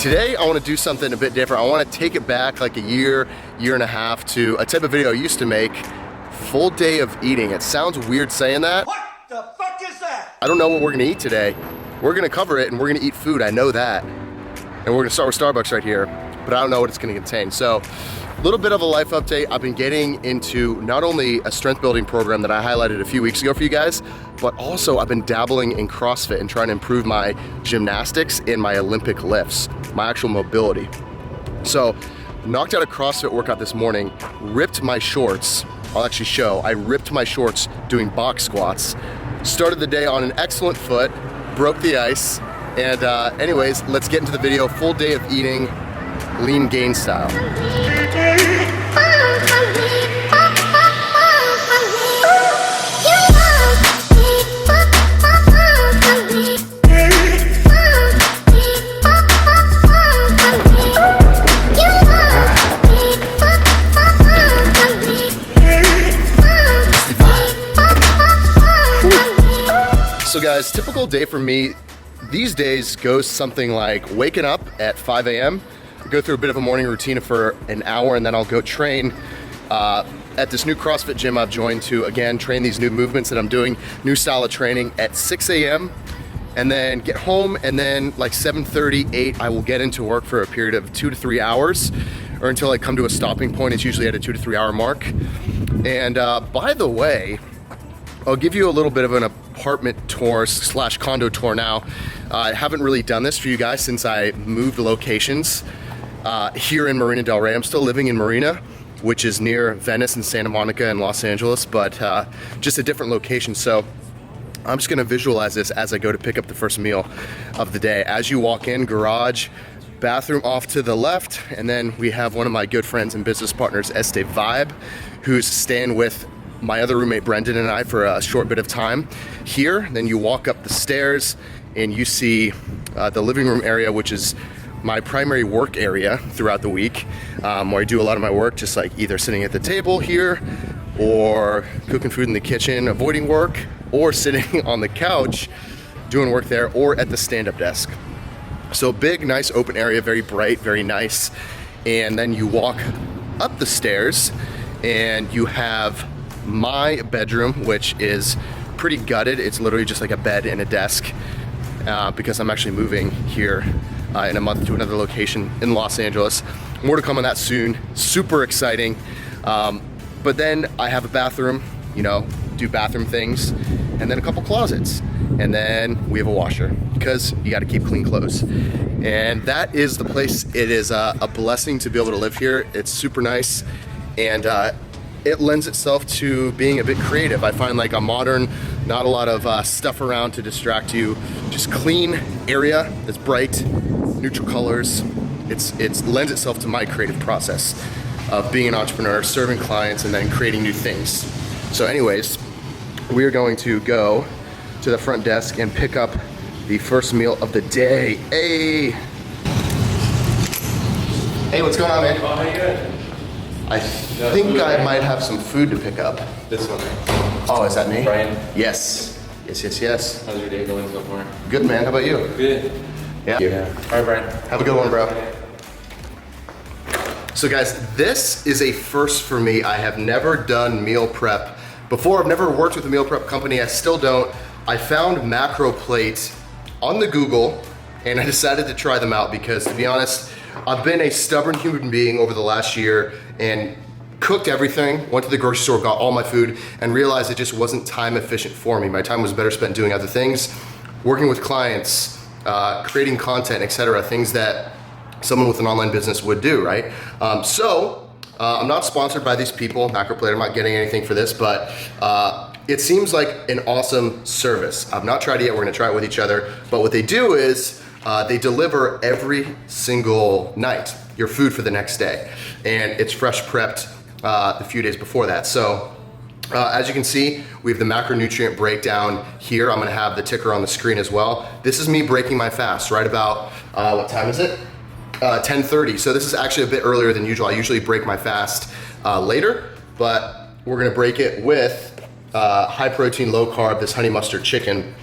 Today I want to do something a bit different. I want to take it back like a year and a half to a type of video I used to make, full day of eating. It sounds weird saying that. What the fuck is that? I don't know what we're gonna eat today. We're gonna cover it and we're gonna eat food, I know that. And we're gonna start with Starbucks right here, but I don't know what it's gonna contain. So, a little bit of a life update. I've been getting into not only a strength building program that I highlighted a few weeks ago for you guys, but also I've been dabbling in CrossFit and trying to improve my gymnastics and my Olympic lifts, my actual mobility. So, knocked out a CrossFit workout this morning, ripped my shorts. I'll actually show. I ripped my shorts doing box squats. Started the day on an excellent foot, broke the ice, and anyways, let's get into the video. Full day of eating, lean gain style. So guys, typical day for me these days goes something like waking up at 5 a.m., go through a bit of a morning routine for an hour, and then I'll go train at this new CrossFit gym I've joined to, again, train these new movements that I'm doing, new style of training at 6 a.m. and then get home, and then like 7:30, 8, I will get into work for a period of 2 to 3 hours, or until I come to a stopping point. It's usually at a 2 to 3 hour mark. And by the way, I'll give you a little bit of an apartment tour / condo tour now. I haven't really done this for you guys since I moved locations here in Marina Del Rey. I'm still living in Marina, which is near Venice and Santa Monica and Los Angeles, but just a different location. So I'm just gonna visualize this as I go to pick up the first meal of the day. As you walk in, garage, bathroom off to the left, and then we have one of my good friends and business partners, Este Vibe, who's staying with my other roommate Brendan and I for a short bit of time here. Then you walk up the stairs and you see the living room area, which is my primary work area throughout the week, where I do a lot of my work, just like either sitting at the table here or cooking food in the kitchen, avoiding work, or sitting on the couch doing work there, or at the stand-up desk. So big, nice open area, very bright, very nice. And then you walk up the stairs and you have my bedroom, which is pretty gutted. It's literally just like a bed and a desk because I'm actually moving here in a month to another location in Los Angeles. More to come on that soon. Super exciting. But then I have a bathroom, you know, do bathroom things, and then a couple closets. And then we have a washer because you got to keep clean clothes. And that is the place. It is a blessing to be able to live here. It's super nice. And it lends itself to being a bit creative. I find like a modern, not a lot of stuff around to distract you, just clean area that's bright, neutral colors. It lends itself to my creative process of being an entrepreneur, serving clients, and then creating new things. So anyways, we are going to go to the front desk and pick up the first meal of the day. Hey! Hey, what's going on, man? Oh, how you doing? I think I might have some food to pick up. This one. Oh, is that me? Brian. Yes. Yes. How's your day going so far? Good, man. How about you? Good. Yeah. All right, Brian. Have a good one, bro. So guys, this is a first for me. I have never done meal prep before. I've never worked with a meal prep company. I still don't. I found Macro Plate on the Google and I decided to try them out because, to be honest, I've been a stubborn human being over the last year and cooked everything, went to the grocery store, got all my food, and realized it just wasn't time efficient for me. My time was better spent doing other things, working with clients, creating content, etc., things that someone with an online business would do, right? I'm not sponsored by these people, Macroplate. I'm not getting anything for this, but it seems like an awesome service. I've not tried it yet. We're gonna try it with each other. But what they do is they deliver every single night your food for the next day. And it's fresh prepped a few days before that. So as you can see, we have the macronutrient breakdown here. I'm gonna have the ticker on the screen as well. This is me breaking my fast right about, what time is it? 10:30. So this is actually a bit earlier than usual. I usually break my fast later, but we're gonna break it with high protein, low carb, this honey mustard chicken,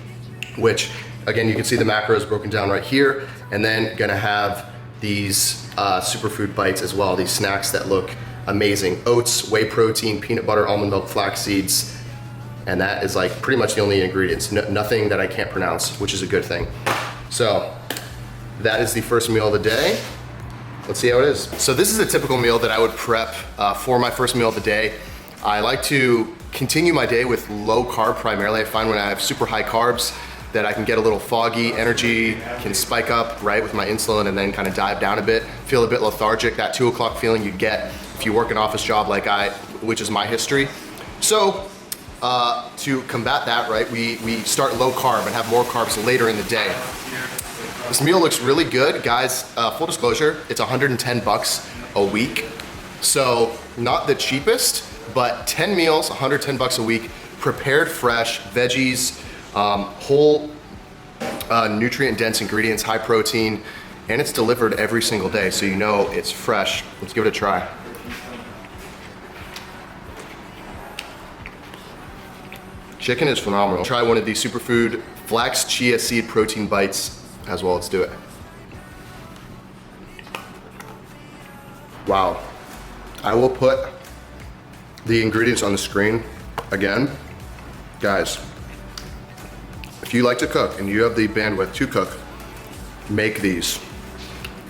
which again, you can see the macros broken down right here, and then gonna have these superfood bites as well, these snacks that look amazing. Oats, whey protein, peanut butter, almond milk, flax seeds, and that is like pretty much the only ingredients. Nothing that I can't pronounce, which is a good thing. So that is the first meal of the day. Let's see how it is. So this is a typical meal that I would prep for my first meal of the day. I like to continue my day with low carb primarily. I find when I have super high carbs that I can get a little foggy, energy can spike up, right, with my insulin and then kind of dive down a bit, feel a bit lethargic, that 2 o'clock feeling you get if you work an office job like which is my history. So to combat that, right, we start low carb and have more carbs later in the day. This meal looks really good, guys. Full disclosure, it's 110 bucks a week. So not the cheapest, but 10 meals, 110 bucks a week, prepared fresh, veggies, whole nutrient dense ingredients, high protein, and it's delivered every single day, so you know it's fresh. Let's give it a try. Chicken is phenomenal. Try one of these superfood flax chia seed protein bites as well. Let's do it. Wow. I will put the ingredients on the screen again. Guys, if you like to cook and you have the bandwidth to cook, make these.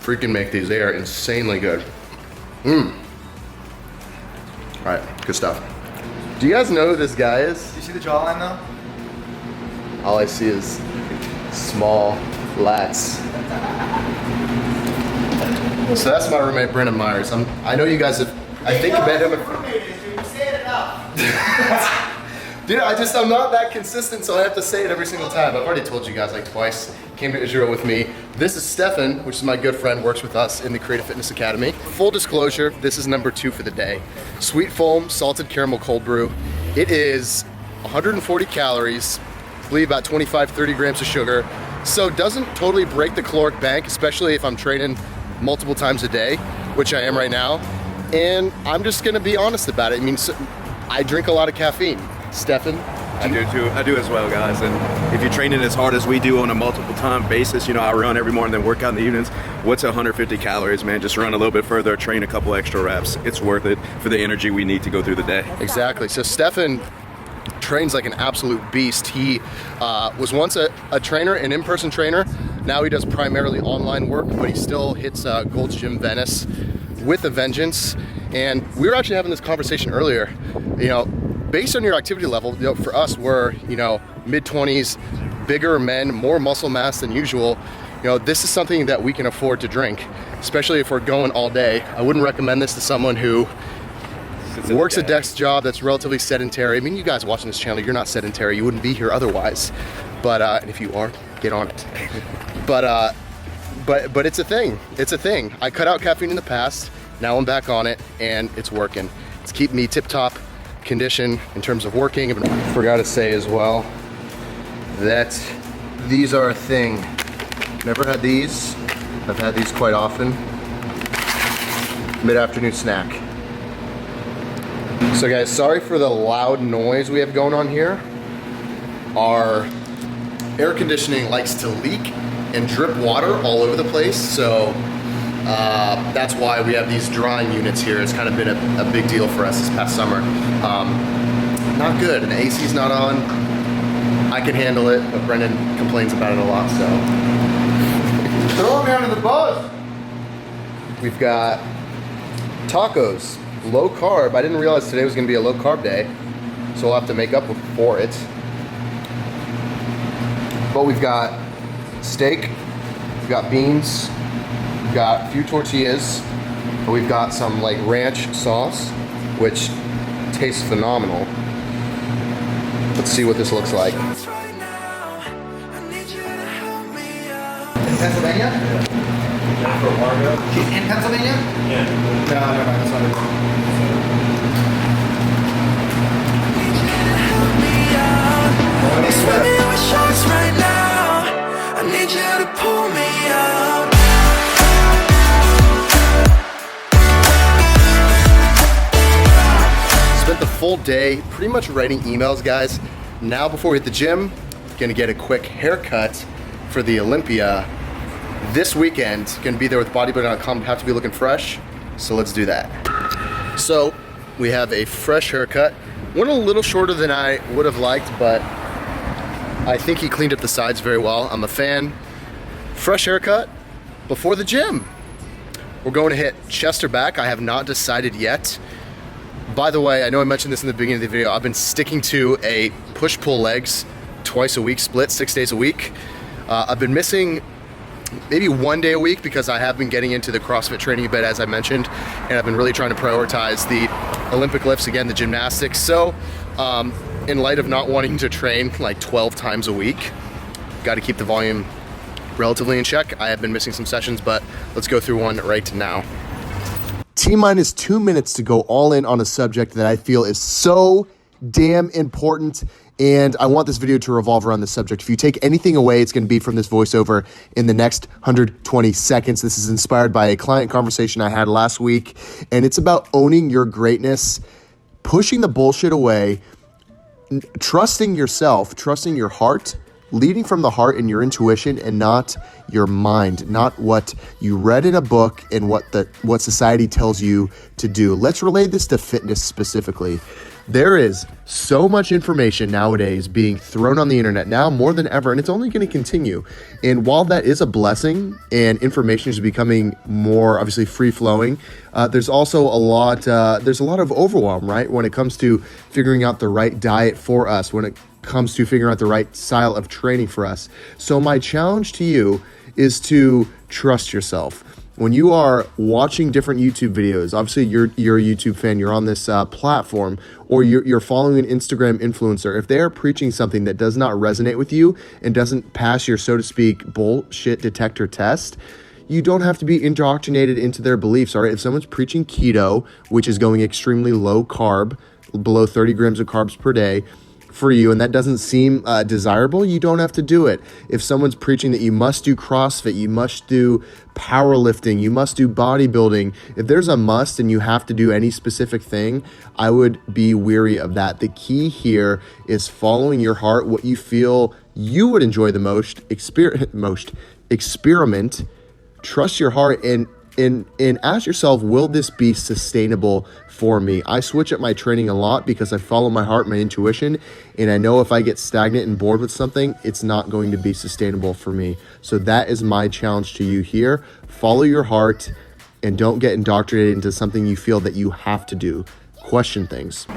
Freaking make these. They are insanely good. All right, good stuff. Do you guys know who this guy is? Do you see the jawline though? All I see is small lats. So that's my roommate, Brendan Myers. I know you guys have, I think about him. Dude, I'm not that consistent, so I have to say it every single time. I've already told you guys like twice. Came to Israel with me. This is Stefan, which is my good friend, works with us in the Creative Fitness Academy. Full disclosure, this is number 2 for the day. Sweet foam, salted caramel cold brew. It is 140 calories, I believe about 25, 30 grams of sugar. So it doesn't totally break the caloric bank, especially if I'm training multiple times a day, which I am right now. And I'm just gonna be honest about it. I mean, I drink a lot of caffeine. Stefan? I do too. I do as well, guys. And if you're training as hard as we do on a multiple time basis, you know, I run every morning, then work out in the evenings. What's 150 calories, man? Just run a little bit further, train a couple extra reps. It's worth it for the energy we need to go through the day. Exactly. So Stefan trains like an absolute beast. He was once a trainer, an in-person trainer. Now he does primarily online work, but he still hits Gold's Gym Venice with a vengeance. And we were actually having this conversation earlier. You know, based on your activity level, you know, for us, we're, you know, mid-20s, bigger men, more muscle mass than usual. You know, this is something that we can afford to drink, especially if we're going all day. I wouldn't recommend this to someone who works a desk job that's relatively sedentary. I mean, you guys watching this channel, you're not sedentary. You wouldn't be here otherwise. But and if you are, get on it. But it's a thing. It's a thing. I cut out caffeine in the past. Now I'm back on it, and it's working. It's keeping me tip-top condition in terms of working. I forgot to say as well that these are a thing. Never had these. I've had these quite often. Mid-afternoon snack. So guys, sorry for the loud noise we have going on here. Our air conditioning likes to leak and drip water all over the place, so that's why we have these drying units here. It's kind of been a big deal for us this past summer. Not good, and the AC's not on. I can handle it, but Brendan complains about it a lot, so. Throw me under the bus. We've got tacos, low carb. I didn't realize today was gonna be a low carb day, so we'll have to make up for it. But we've got steak, we've got beans, we've got a few tortillas, and we've got some like ranch sauce, which tastes phenomenal. Let's see what this looks like. In Pennsylvania? She's in Pennsylvania? Yeah. No, never mind, that's not Spent the full day pretty much writing emails, guys. Now before we hit the gym, gonna get a quick haircut for the Olympia this weekend, gonna be there with bodybuilding.com, have to be looking fresh, so let's do that. So we have a fresh haircut. Went a little shorter than I would have liked, but I think he cleaned up the sides very well. I'm a fan. Fresh haircut before the gym. We're going to hit chest or back. I have not decided yet. By the way, I know I mentioned this in the beginning of the video. I've been sticking to a push-pull legs twice a week split, 6 days a week. I've been missing maybe 1 day a week because I have been getting into the CrossFit training a bit, as I mentioned, and I've been really trying to prioritize the Olympic lifts, again, the gymnastics. So in light of not wanting to train like 12 times a week, got to keep the volume relatively in check. I have been missing some sessions, but let's go through one right now. T-minus 2 minutes to go all in on a subject that I feel is so damn important, and I want this video to revolve around this subject. If you take anything away, it's going to be from this voiceover in the next 120 seconds. This is inspired by a client conversation I had last week, and it's about owning your greatness, pushing the bullshit away, trusting yourself, trusting your heart, leading from the heart and your intuition, and not your mind, not what you read in a book and what society tells you to do. Let's relate this to fitness specifically. There is so much information nowadays being thrown on the internet now more than ever, and it's only going to continue. And while that is a blessing and information is becoming more obviously free-flowing, there's also a lot of overwhelm, right? When it comes to figuring out the right diet for us, when it comes to figuring out the right style of training for us. So my challenge to you is to trust yourself. When you are watching different YouTube videos, obviously you're a YouTube fan, you're on this platform, or you're following an Instagram influencer, if they are preaching something that does not resonate with you and doesn't pass your, so to speak, bullshit detector test, you don't have to be indoctrinated into their beliefs, all right? If someone's preaching keto, which is going extremely low carb, below 30 grams of carbs per day, for you, and that doesn't seem desirable, you don't have to do it. If someone's preaching that you must do CrossFit, you must do powerlifting, you must do bodybuilding, if there's a must and you have to do any specific thing, I would be weary of that. The key here is following your heart, what you feel you would enjoy the most, experiment, trust your heart, and ask yourself, will this be sustainable for me? I switch up my training a lot because I follow my heart, my intuition, and I know if I get stagnant and bored with something, it's not going to be sustainable for me. So that is my challenge to you here. Follow your heart and don't get indoctrinated into something you feel that you have to do. Question things.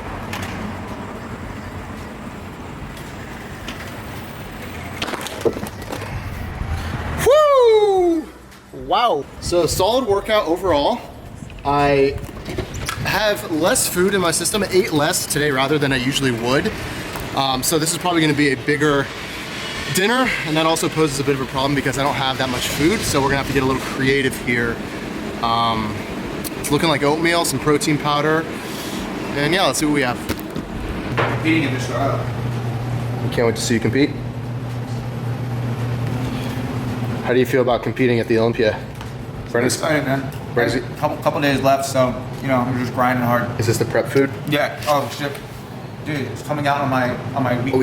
Wow. So solid workout overall. I have less food in my system. I ate less today rather than I usually would. So this is probably gonna be a bigger dinner, and that also poses a bit of a problem because I don't have that much food, so we're gonna have to get a little creative here. It's looking like oatmeal, some protein powder, and yeah, let's see what we have. Competing in this trial. Can't wait to see you compete. How do you feel about competing at the Olympia? It's exciting, man. There's a couple days left, so you know I'm just grinding hard. Is this the prep food? Yeah. Oh shit, dude, it's coming out on my week.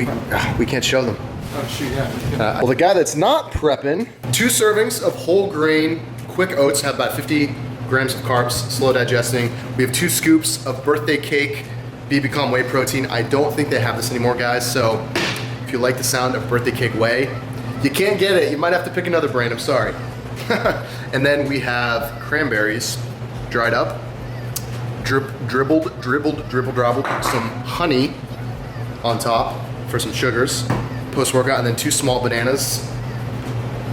We can't show them. Oh shoot, yeah. Well, the guy that's not prepping, 2 servings of whole grain quick oats have about 50 grams of carbs, slow digesting. We have 2 scoops of birthday cake BBCom whey protein. I don't think they have this anymore, guys. So if you like the sound of birthday cake whey, you can't get it. You might have to pick another brand. I'm sorry. And then we have cranberries, dried up, dribbled, some honey on top for some sugars, post-workout, and then 2 small bananas.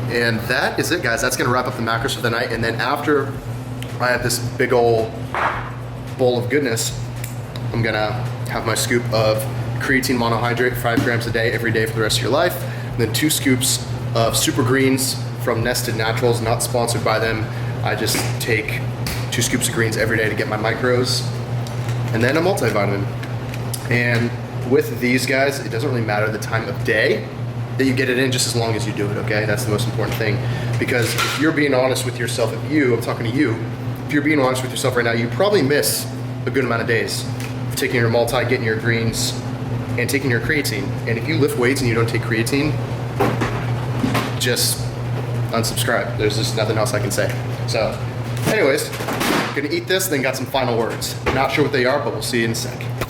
And that is it, guys. That's gonna wrap up the macros for the night. And then after I have this big old bowl of goodness, I'm gonna have my scoop of creatine monohydrate, 5 grams a day, every day for the rest of your life. And then 2 scoops of super greens from Nested Naturals, not sponsored by them. I just take 2 scoops of greens every day to get my micros, and then a multivitamin. And with these guys, it doesn't really matter the time of day that you get it in, just as long as you do it, okay? That's the most important thing. Because if you're being honest with yourself, I'm talking to you, if you're being honest with yourself right now, you probably miss a good amount of days of taking your multi, getting your greens, and taking your creatine. And if you lift weights and you don't take creatine, just unsubscribe. There's just nothing else I can say. So anyways, gonna eat this, then got some final words. Not sure what they are, but we'll see you in a sec.